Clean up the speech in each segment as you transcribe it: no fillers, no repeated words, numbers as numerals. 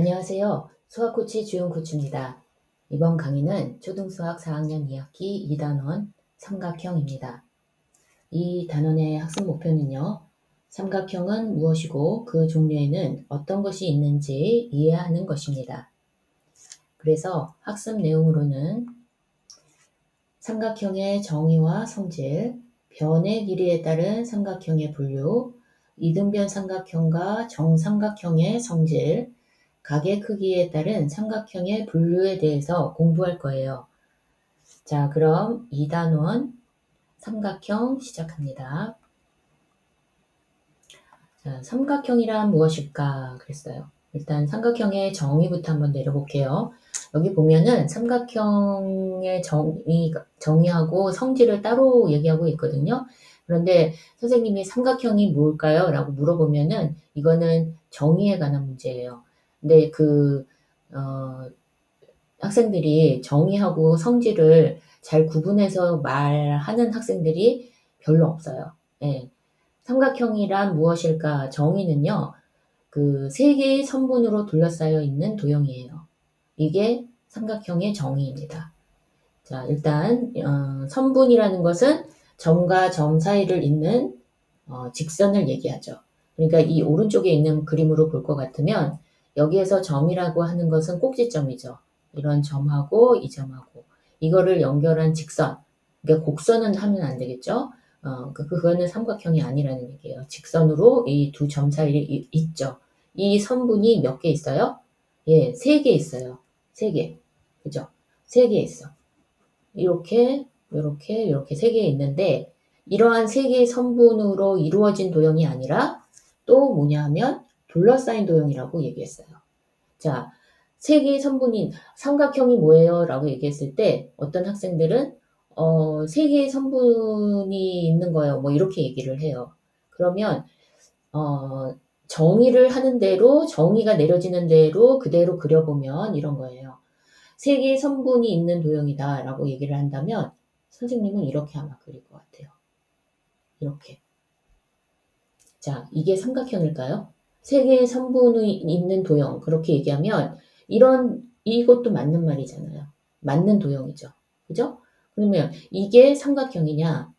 안녕하세요. 수학코치 주용코치입니다. 이번 강의는 초등수학 4학년 2학기 2단원 삼각형입니다. 이 단원의 학습 목표는요. 삼각형은 무엇이고 그 종류에는 어떤 것이 있는지 이해하는 것입니다. 그래서 학습 내용으로는 삼각형의 정의와 성질, 변의 길이에 따른 삼각형의 분류, 이등변 삼각형과 정삼각형의 성질, 각의 크기에 따른 삼각형의 분류에 대해서 공부할 거예요. 자, 그럼 2단원 삼각형 시작합니다. 자, 삼각형이란 무엇일까 그랬어요. 일단 삼각형의 정의부터 한번 내려볼게요. 여기 보면은 삼각형의 정의하고 성질을 따로 얘기하고 있거든요. 그런데 선생님이 삼각형이 뭘까요? 라고 물어보면은 이거는 정의에 관한 문제예요. 근데 학생들이 정의하고 성질을 잘 구분해서 말하는 학생들이 별로 없어요. 예. 삼각형이란 무엇일까? 정의는요, 세 개의 선분으로 둘러싸여 있는 도형이에요. 이게 삼각형의 정의입니다. 자, 일단, 선분이라는 것은 점과 점 사이를 잇는 직선을 얘기하죠. 그러니까 이 오른쪽에 있는 그림으로 볼 것 같으면 여기에서 점이라고 하는 것은 꼭지점이죠. 이런 점하고 이 점하고 이거를 연결한 직선. 그러니까 곡선은 하면 안 되겠죠. 그거는 삼각형이 아니라는 얘기예요. 직선으로 이 두 점 사이에 있죠. 이 선분이 몇 개 있어요? 예, 3개 있어요. 3개. 그죠? 3개 있어. 이렇게, 이렇게, 이렇게 3개 있는데 이러한 3개의 선분으로 이루어진 도형이 아니라 또 뭐냐 하면 둘러싸인 도형이라고 얘기했어요. 자, 3개의 선분인 삼각형이 뭐예요? 라고 얘기했을 때 어떤 학생들은 3개의 선분이 있는 거예요. 뭐 이렇게 얘기를 해요. 그러면 정의를 하는 대로 정의가 내려지는 대로 그대로 그려보면 이런 거예요. 3개의 선분이 있는 도형이다 라고 얘기를 한다면 선생님은 이렇게 아마 그릴 것 같아요. 이렇게. 자, 이게 삼각형일까요? 3개의 선분이 있는 도형 그렇게 얘기하면 이것도 맞는 말이잖아요. 맞는 도형이죠. 그죠? 그러면 이게 삼각형이냐?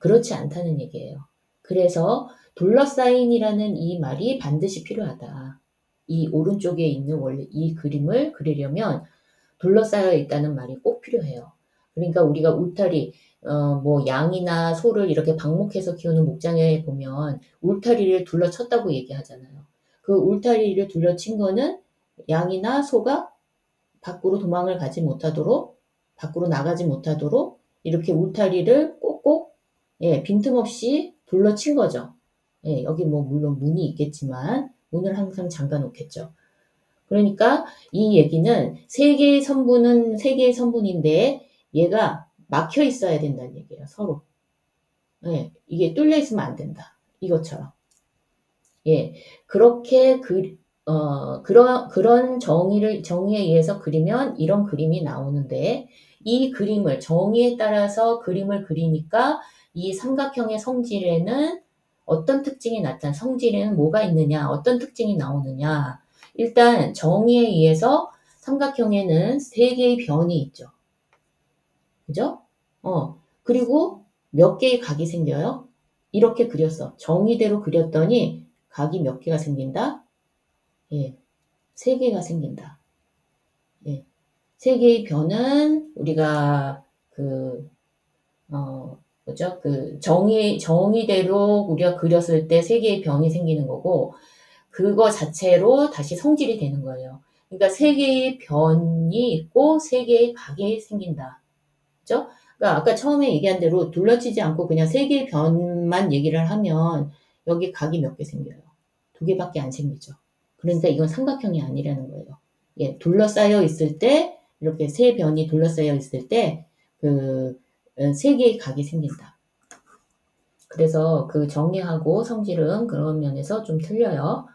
그렇지 않다는 얘기예요. 그래서 둘러싸인이라는 이 말이 반드시 필요하다. 이 오른쪽에 있는 원래 이 그림을 그리려면 둘러싸여 있다는 말이 꼭 필요해요. 그러니까 우리가 울타리, 뭐 양이나 소를 이렇게 방목해서 키우는 목장에 보면 울타리를 둘러쳤다고 얘기하잖아요. 그 울타리를 둘러친 거는 양이나 소가 밖으로 도망을 가지 못하도록, 밖으로 나가지 못하도록 이렇게 울타리를 꼭꼭, 예, 빈틈없이 둘러친 거죠. 예, 여기 뭐 물론 문이 있겠지만 문을 항상 잠가 놓겠죠. 그러니까 이 얘기는 3개의 선분은 3개의 선분인데 얘가 막혀 있어야 된다는 얘기예요. 서로. 예, 이게 뚫려 있으면 안 된다. 이것처럼. 예, 그렇게 그런 정의에 의해서 그리면 이런 그림이 나오는데 이 그림을 정의에 따라서 그림을 그리니까 이 삼각형의 성질에는 어떤 특징이 나타나, 성질에는 뭐가 있느냐, 어떤 특징이 나오느냐. 일단 정의에 의해서 삼각형에는 3개의 변이 있죠. 그죠? 그리고 몇 개의 각이 생겨요? 이렇게 그렸어. 정의대로 그렸더니 각이 몇 개가 생긴다? 예, 3개가 생긴다. 예, 3개의 변은 우리가 뭐죠? 정의대로 우리가 그렸을 때 3개의 변이 생기는 거고, 그거 자체로 다시 성질이 되는 거예요. 그러니까 3개의 변이 있고 3개의 각이 생긴다. 그죠? 그러니까 아까 처음에 얘기한 대로 둘러치지 않고 그냥 3개의 변만 얘기를 하면 여기 각이 몇 개 생겨요? 2개밖에 안 생기죠. 그러니까 이건 삼각형이 아니라는 거예요. 예, 둘러싸여 있을 때 이렇게 3변이 둘러싸여 있을 때 3개의 각이 생긴다. 그래서 그 정의하고 성질은 그런 면에서 좀 틀려요.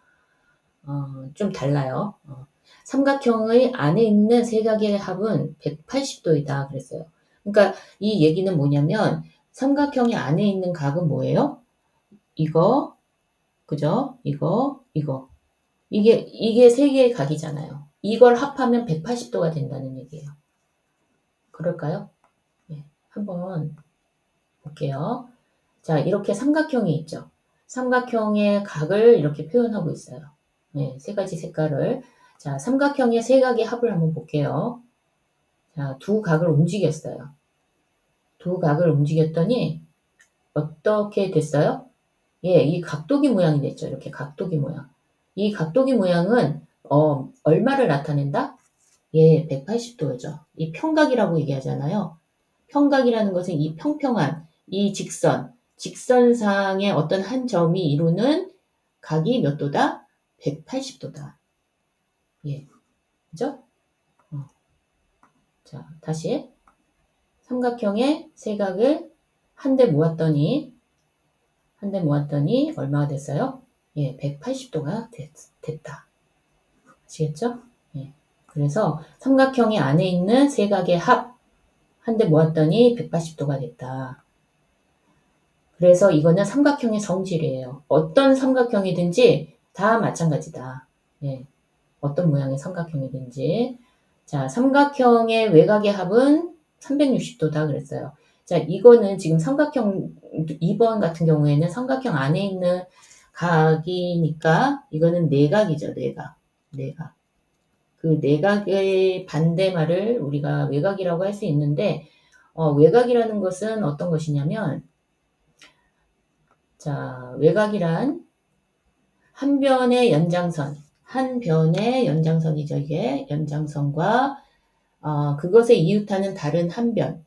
좀 달라요. 삼각형의 안에 있는 세 각의 합은 180도이다 그랬어요. 그러니까 이 얘기는 뭐냐면 삼각형의 안에 있는 각은 뭐예요? 이거, 그죠? 이거. 이게 세 개의 각이잖아요. 이걸 합하면 180도가 된다는 얘기예요. 그럴까요? 네, 한번 볼게요. 자, 이렇게 삼각형이 있죠. 삼각형의 각을 이렇게 표현하고 있어요. 네, 세 가지 색깔을. 자, 삼각형의 세 각의 합을 한번 볼게요. 자, 두 각을 움직였어요. 두 각을 움직였더니 어떻게 됐어요? 예, 이 각도기 모양이 됐죠. 이렇게 각도기 모양. 이 각도기 모양은 얼마를 나타낸다? 예, 180도죠. 이 평각이라고 얘기하잖아요. 평각이라는 것은 이 평평한 이 직선상의 어떤 한 점이 이루는 각이 몇 도다? 180도다. 예, 그죠? 자, 다시 삼각형의 세 각을 한 대 모았더니 얼마가 됐어요? 예, 180도가 됐다. 아시겠죠? 예. 그래서 삼각형의 안에 있는 세 각의 합 한 대 모았더니 180도가 됐다. 그래서 이거는 삼각형의 성질이에요. 어떤 삼각형이든지 다 마찬가지다. 예. 어떤 모양의 삼각형이든지. 자, 삼각형의 외곽의 합은 360도다 그랬어요. 자, 이거는 지금 삼각형 2번 같은 경우에는 삼각형 안에 있는 각이니까 이거는 내각이죠. 내각. 그 내각의 반대말을 우리가 외곽이라고 할 수 있는데 외곽이라는 것은 어떤 것이냐면 자, 외곽이란 한 변의 연장선이죠. 이게 연장선과 그것에 이웃하는 다른 한 변,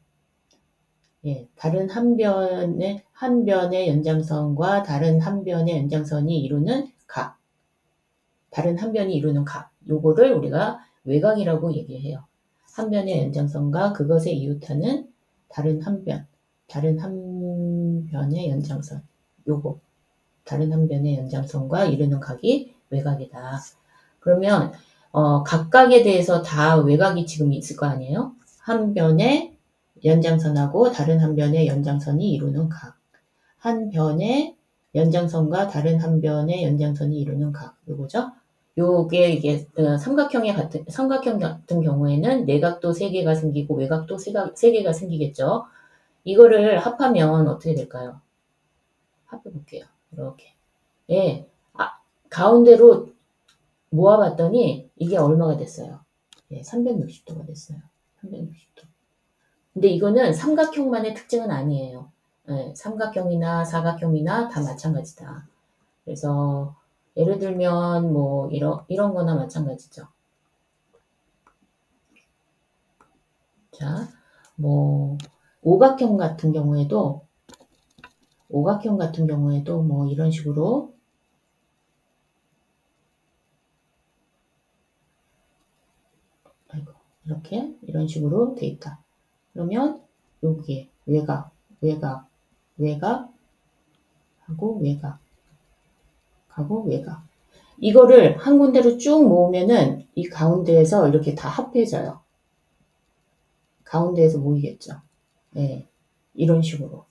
예, 다른 한 변의 연장선과 다른 한 변의 연장선이 이루는 각, 다른 한 변이 이루는 각, 요거를 우리가 외곽이라고 얘기해요. 한 변의 연장선과 그것에 이웃하는 다른 한 변의 연장선, 요거. 다른 한 변의 연장선과 이루는 각이 외곽이다. 그러면 각각에 대해서 다 외곽이 지금 있을 거 아니에요? 한 변의 연장선하고 다른 한 변의 연장선이 이루는 각. 한 변의 연장선과 다른 한 변의 연장선이 이루는 각. 요거죠? 요게 이게 삼각형 같은 경우에는 내각도 3개가 생기고 외곽도 3개가 생기겠죠? 이거를 합하면 어떻게 될까요? 합해볼게요. 이렇게. 예. 가운데로 모아봤더니 이게 얼마가 됐어요? 예, 360도가 됐어요. 360도. 근데 이거는 삼각형만의 특징은 아니에요. 예, 삼각형이나 사각형이나 다 마찬가지다. 그래서 예를 들면 뭐 이런 거나 마찬가지죠. 자, 뭐 오각형 같은 경우에도 뭐 이런 식으로 이렇게 이런 식으로 돼 있다. 그러면 여기에 외곽 하고 외곽 이거를 한 군데로 쭉 모으면은 이 가운데에서 이렇게 다 합해져요. 가운데에서 모이겠죠. 네, 이런 식으로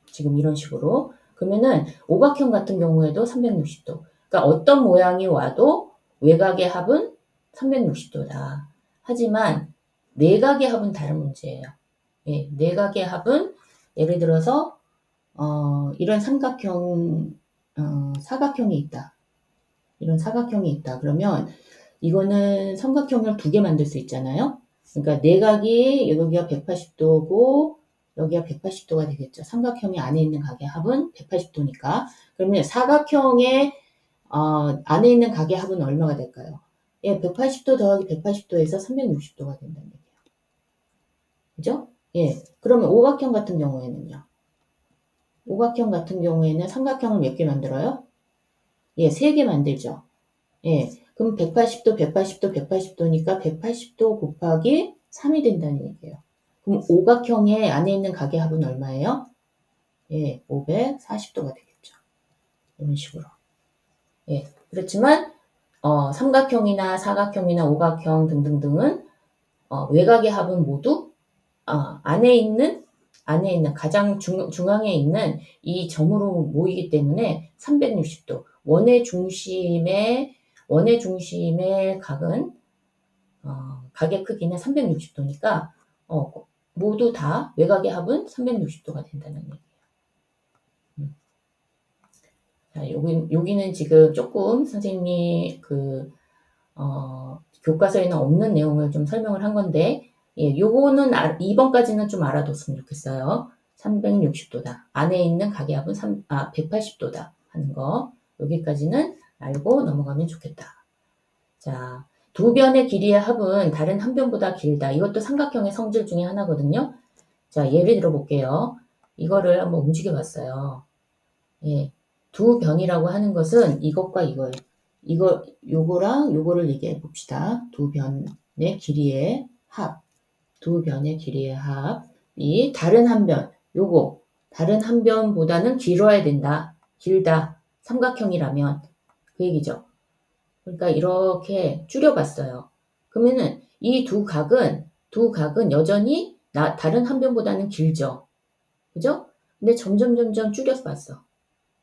지금 이런 식으로 그러면은 오각형 같은 경우에도 360도 그러니까 어떤 모양이 와도 외곽의 합은 360도다. 하지만 내각의 합은 다른 문제예요. 예, 내각의 합은 예를 들어서 이런 사각형이 있다. 이런 사각형이 있다. 그러면 이거는 삼각형을 2개 만들 수 있잖아요. 그러니까 내각이 여기가 180도고 여기가 180도가 되겠죠. 삼각형이 안에 있는 각의 합은 180도니까. 그러면 사각형의 안에 있는 각의 합은 얼마가 될까요? 예, 180도 더하기 180도에서 360도가 된다는 얘기예요. 그죠? 예. 그러면 오각형 같은 경우에는요. 오각형 같은 경우에는 삼각형을 몇 개 만들어요? 예, 3개 만들죠. 예. 그럼 180도, 180도, 180도니까 180도 곱하기 3이 된다는 얘기예요. 그럼 오각형의 안에 있는 각의 합은 얼마예요? 예, 540도가 되겠죠. 이런 식으로. 예. 그렇지만 삼각형이나 사각형이나 오각형 등등등은 외곽의 합은 모두 안에 있는 가장 중앙에 있는 이 점으로 모이기 때문에 360도 원의 중심의 원의 중심의 각은 각의 크기는 360도니까 모두 다 외곽의 합은 360도가 된다는 얘기예요. 자, 여기는 지금 조금 선생님이 교과서에는 없는 내용을 좀 설명을 한 건데, 예, 요거는 2번까지는 좀 알아뒀으면 좋겠어요. 360도다. 안에 있는 각의 합은 180도다 하는 거. 여기까지는 알고 넘어가면 좋겠다. 자, 두 변의 길이의 합은 다른 한 변보다 길다. 이것도 삼각형의 성질 중에 하나거든요. 자, 예를 들어 볼게요. 이거를 한번 움직여 봤어요. 예, 두 변이라고 하는 것은 이것과 이거예요. 요거랑 요거를 얘기해 봅시다. 두 변의 길이의 합. 두 변의 길이의 합이 다른 한 변, 다른 한 변보다는 길어야 된다. 길다. 삼각형이라면. 그 얘기죠. 그러니까 이렇게 줄여봤어요. 그러면은 이 두 각은 여전히 다른 한 변보다는 길죠. 그죠? 근데 점점 줄여서 봤어.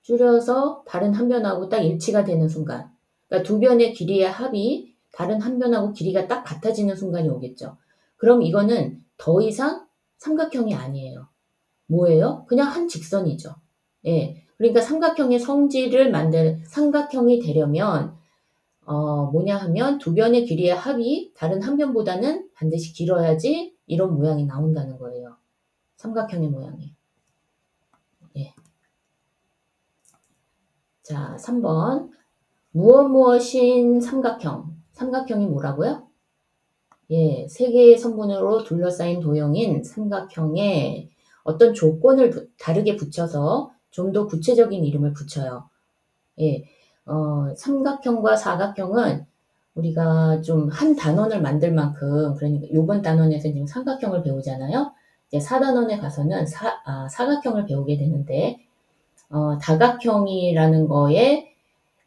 줄여서 다른 한 변하고 딱 일치가 되는 순간. 그러니까 두 변의 길이의 합이 다른 한 변하고 길이가 딱 같아지는 순간이 오겠죠. 그럼 이거는 더 이상 삼각형이 아니에요. 뭐예요? 그냥 한 직선이죠. 예. 그러니까 삼각형의 성질을 삼각형이 되려면 뭐냐 하면 두 변의 길이의 합이 다른 한 변보다는 반드시 길어야지 이런 모양이 나온다는 거예요. 삼각형의 모양이. 예. 자, 3번. 무엇인 삼각형. 삼각형이 뭐라고요? 예, 세 개의 선분으로 둘러싸인 도형인 삼각형에 어떤 조건을 다르게 붙여서 좀 더 구체적인 이름을 붙여요. 예, 삼각형과 사각형은 우리가 좀 한 단원을 만들 만큼, 그러니까 요번 단원에서 지금 삼각형을 배우잖아요. 이제 4단원에 가서는 사각형을 배우게 되는데, 다각형이라는 거에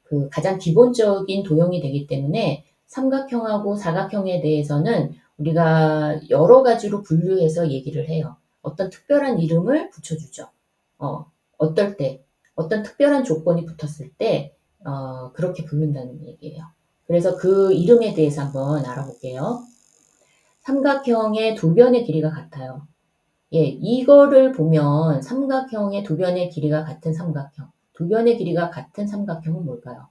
그 가장 기본적인 도형이 되기 때문에 삼각형하고 사각형에 대해서는 우리가 여러 가지로 분류해서 얘기를 해요. 어떤 특별한 이름을 붙여주죠. 어떤 특별한 조건이 붙었을 때, 그렇게 부른다는 얘기예요. 그래서 그 이름에 대해서 한번 알아볼게요. 삼각형의 두 변의 길이가 같아요. 예, 이거를 보면 삼각형의 두 변의 길이가 같은 삼각형, 두 변의 길이가 같은 삼각형은 뭘까요?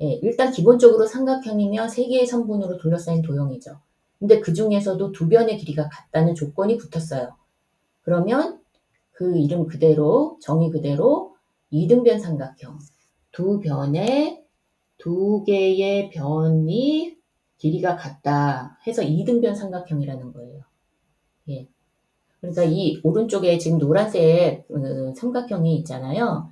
예, 일단 기본적으로 삼각형이면 세 개의 선분으로 둘러싸인 도형이죠. 근데 그 중에서도 두 변의 길이가 같다는 조건이 붙었어요. 그러면 그 이름 그대로, 정의 그대로 이등변 삼각형. 두 개의 변이 길이가 같다 해서 이등변 삼각형이라는 거예요. 예. 그러니까 이 오른쪽에 지금 노란색 삼각형이 있잖아요.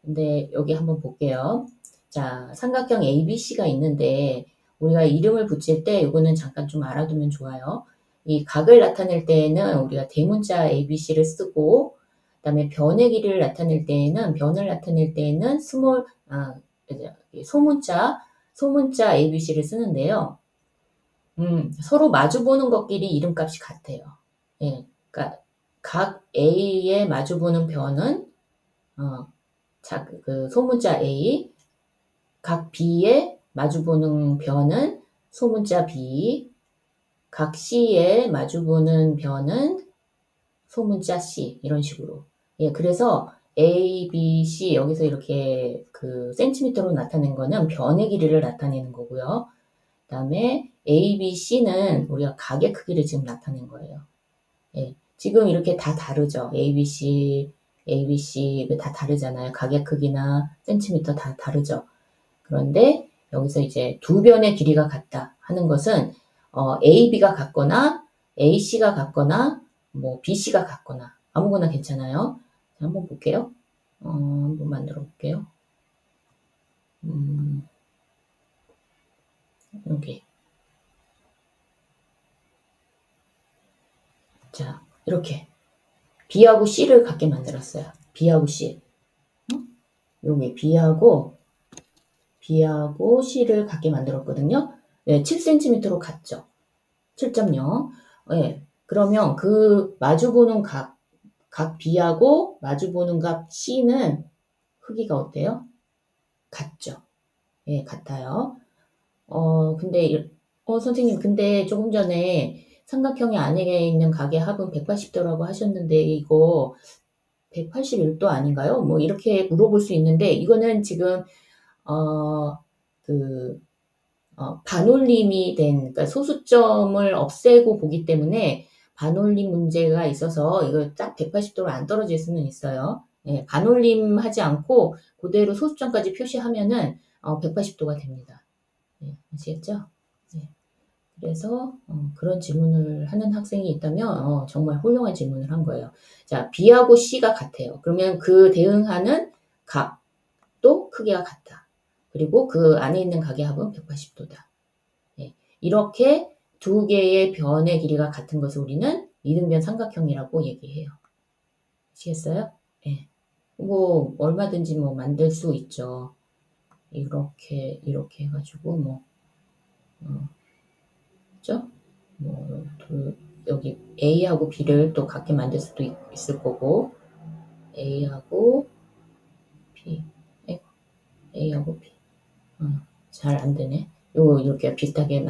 근데 여기 한번 볼게요. 자, 삼각형 ABC가 있는데 우리가 이름을 붙일 때 이거는 잠깐 좀 알아두면 좋아요. 이 각을 나타낼 때에는 우리가 대문자 ABC를 쓰고 그다음에 변의 길이를 나타낼 때에는 소문자 ABC를 쓰는데요. 서로 마주보는 것끼리 이름값이 같아요. 예, 그러니까 각 A에 마주보는 변은 그 소문자 A, 각 B에 마주보는 변은 소문자 B, 각 C에 마주보는 변은 소문자 C, 이런 식으로. 예, 그래서 A, B, C, 여기서 이렇게 그 센티미터로 나타낸 거는 변의 길이를 나타내는 거고요. 그 다음에 A, B, C는 우리가 각의 크기를 지금 나타낸 거예요. 예, 지금 이렇게 다 다르죠. A, B, C 다 다르잖아요. 각의 크기나 센티미터 다 다르죠. 그런데 여기서 이제 두 변의 길이가 같다 하는 것은 AB가 같거나 AC가 같거나 뭐 BC가 같거나 아무거나 괜찮아요. 자, 한번 볼게요. 한번 만들어 볼게요. 여기. 자, 이렇게 B하고 C를 같게 만들었어요. B하고 C. 여기 B하고 C를 같게 만들었거든요. 네, 7cm로 같죠. 7.0. 네, 그러면 그 마주보는 각 B하고 마주보는 각 C는 크기가 어때요? 같죠. 예, 같아요. 근데, 선생님, 근데 조금 전에 삼각형의 안에 있는 각의 합은 180도라고 하셨는데, 이거 181도 아닌가요? 뭐, 이렇게 물어볼 수 있는데, 이거는 지금, 어, 그, 반올림이 된, 그러니까 소수점을 없애고 보기 때문에 반올림 문제가 있어서 이거 딱 180도로 안 떨어질 수는 있어요. 예, 반올림 하지 않고 그대로 소수점까지 표시하면은 180도가 됩니다. 예, 아시겠죠? 예, 그래서 그런 질문을 하는 학생이 있다면 정말 훌륭한 질문을 한 거예요. 자, B하고 C가 같아요. 그러면 그 대응하는 각도 크기가 같다. 그리고 그 안에 있는 각의 합은 180도다. 예, 이렇게 두 개의 변의 길이가 같은 것을 우리는 이등변 삼각형이라고 얘기해요. 아시겠어요? 예. 뭐 얼마든지 뭐 만들 수 있죠. 이렇게 해가지고 뭐 그죠? 뭐 여기 A하고 B를 또 같게 만들 수도 있을 거고 A하고 B, A하고 B. 잘 안 되네. 이렇게 비슷하게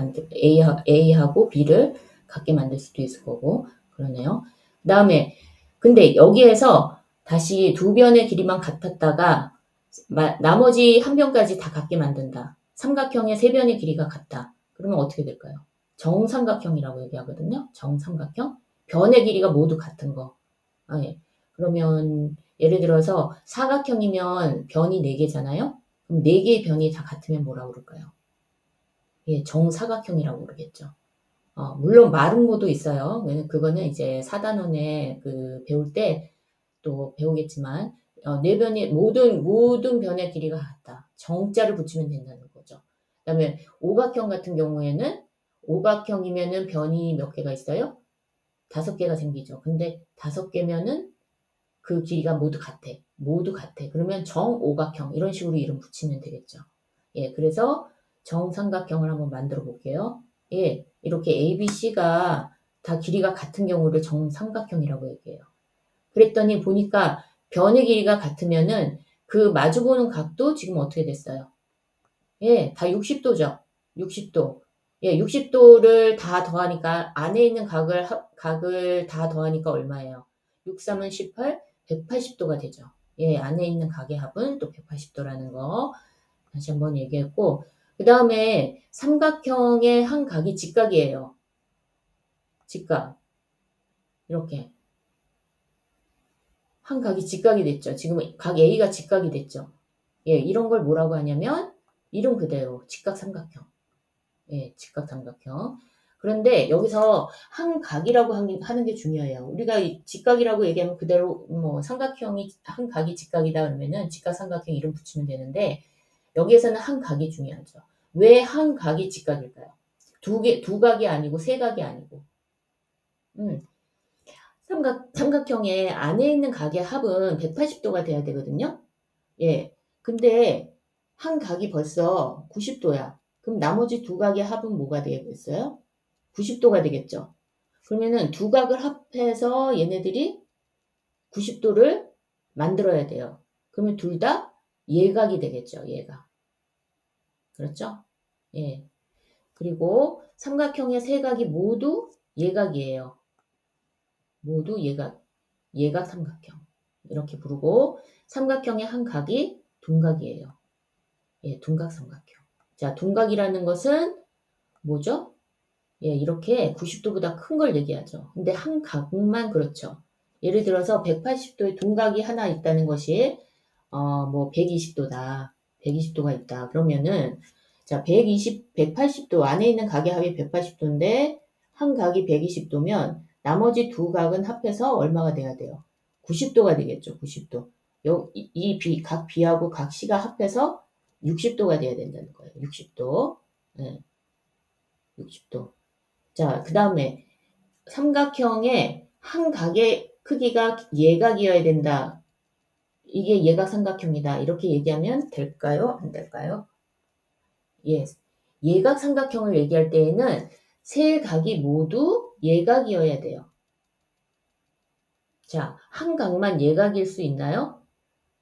A하고 B를 같게 만들 수도 있을 거고, 그러네요. 그 다음에, 근데 여기에서 다시 두 변의 길이만 같았다가, 나머지 한 변까지 다 같게 만든다. 삼각형의 세 변의 길이가 같다. 그러면 어떻게 될까요? 정삼각형이라고 얘기하거든요. 정삼각형. 변의 길이가 모두 같은 거. 예. 그러면, 예를 들어서 사각형이면 변이 4개잖아요? 그럼 4개의 변이 다 같으면 뭐라고 그럴까요? 예, 정사각형이라고 그러겠죠. 물론 마름모도 있어요. 그거는 이제 사단원에 배울 때 또 배우겠지만, 네 변이, 모든 변의 길이가 같다. 정자를 붙이면 된다는 거죠. 그 다음에 오각형 같은 경우에는, 오각형이면은 변이 몇 개가 있어요? 5개가 생기죠. 근데 5개면은 그 길이가 모두 같아. 모두 같아. 그러면 정오각형, 이런 식으로 이름 붙이면 되겠죠. 예, 그래서 정삼각형을 한번 만들어 볼게요. 예, 이렇게 A, B, C가 다 길이가 같은 경우를 정삼각형이라고 얘기해요. 그랬더니 보니까 변의 길이가 같으면은 그 마주보는 각도 지금 어떻게 됐어요? 예, 다 60도죠. 60도. 예, 60도를 다 더하니까 안에 있는 각을 다 더하니까 얼마예요? 6, 3은 18, 180도가 되죠. 예, 안에 있는 각의 합은 또 180도라는 거 다시 한번 얘기했고, 그 다음에 삼각형의 한 각이 직각이에요. 직각. 이렇게. 한 각이 직각이 됐죠. 지금 각 A가 직각이 됐죠. 예, 이런 걸 뭐라고 하냐면, 이름 그대로 직각삼각형. 예, 직각삼각형. 그런데 여기서 한 각이라고 하는 게 중요해요. 우리가 직각이라고 얘기하면 그대로 뭐 삼각형이 한 각이 직각이다 그러면은 직각삼각형 이름 붙이면 되는데 여기에서는 한 각이 중요하죠. 왜 한 각이 직각일까요? 두 각이 아니고 세 각이 아니고. 삼각형의 안에 있는 각의 합은 180도가 돼야 되거든요. 예. 근데 한 각이 벌써 90도야. 그럼 나머지 두 각의 합은 뭐가 되겠어요? 90도가 되겠죠. 그러면은 두 각을 합해서 얘네들이 90도를 만들어야 돼요. 그러면 둘 다 예각이 되겠죠. 예각. 그렇죠? 예. 그리고 삼각형의 세 각이 모두 예각이에요. 모두 예각. 예각 삼각형. 이렇게 부르고 삼각형의 한 각이 둔각이에요. 예, 둔각 삼각형. 자, 둔각이라는 것은 뭐죠? 예, 이렇게 90도보다 큰 걸 얘기하죠. 근데 한 각만 그렇죠. 예를 들어서 180도의 둔각이 하나 있다는 것이 뭐 120도다. 120도가 있다. 그러면은 자, 180도 안에 있는 각의 합이 180도인데 한 각이 120도면 나머지 두 각은 합해서 얼마가 돼야 돼요? 90도가 되겠죠. 90도. 각 B하고 각 C가 합해서 60도가 돼야 된다는 거예요. 60도. 네, 60도. 자, 그 다음에 삼각형의 한 각의 크기가 예각이어야 된다. 이게 예각 삼각형이다. 이렇게 얘기하면 될까요? 안 될까요? 예. 예각 삼각형을 얘기할 때에는 세 각이 모두 예각이어야 돼요. 자, 한 각만 예각일 수 있나요?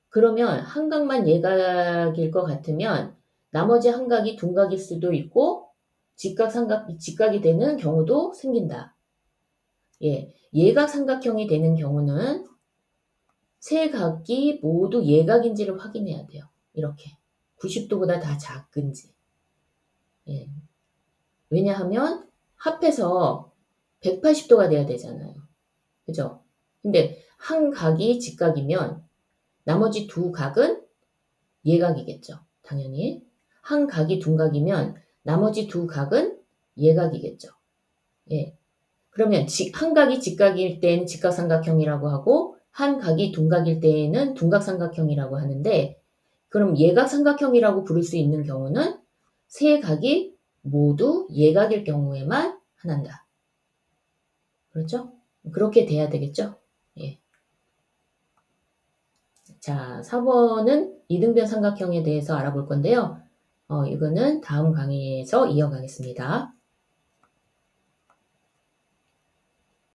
그러면 한 각만 예각일 것 같으면 나머지 한 각이 둔각일 수도 있고 직각이 되는 경우도 생긴다. 예, 예각삼각형이 되는 경우는 세 각이 모두 예각인지를 확인해야 돼요. 이렇게 90도보다 다 작은지. 예. 왜냐하면 합해서 180도가 돼야 되잖아요. 그죠? 근데 한 각이 직각이면 나머지 두 각은 예각이겠죠. 당연히. 한 각이 둔각이면 나머지 두 각은 예각이겠죠. 예. 그러면 한 각이 직각일 때는 직각삼각형이라고 하고 한 각이 둔각일 때에는 둔각삼각형이라고 하는데 그럼 예각삼각형이라고 부를 수 있는 경우는 세 각이 모두 예각일 경우에만 한다. 그렇죠? 그렇게 돼야 되겠죠? 예. 자, 4번은 이등변 삼각형에 대해서 알아볼 건데요. 이거는 다음 강의에서 이어가겠습니다.